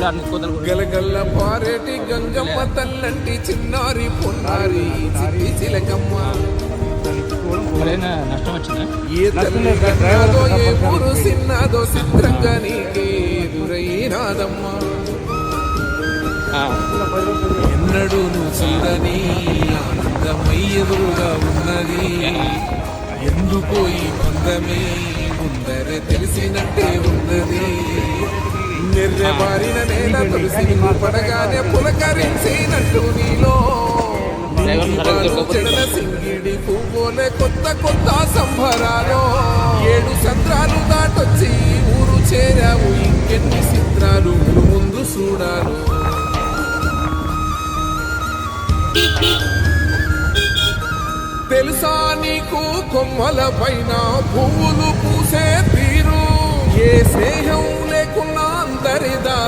గలగల్ల పారేటి గంగమ్మ తల్లంటి చిన్నారి పొన్నారి చిట్టి చిలకమ్మ నష్టం వచ్చిందా? ఏ తల్లి కన్నాదో ఏ ఊరు సిన్నాదో చిత్రంగా నీకే ఎదురైనాదమ్మా. ఎన్నడూ నువ్వు చూడని ఆనందమై ఎదురుగా ఉన్నది. ఎందుకో ఈ బంధమే ముందరే తెలిసినట్టే ఉన్నది. నెర్రె బారిన నేల తులసి పడగానే పులకరించినట్టు నీలో చెడల సింగిడి పువ్వులే కొత్త కొత్త సంబరాలు. 7 సంద్రాలు దాటొచ్చి ఊరు చేరావు, ఇంకెన్ని చిత్రాలు ముందు చూడాలు. తెలుసా నీకు కొమ్మల పైన పువ్వులు పూసే తీరు, ఏ స్నేహం లేకున్నా అందరిదా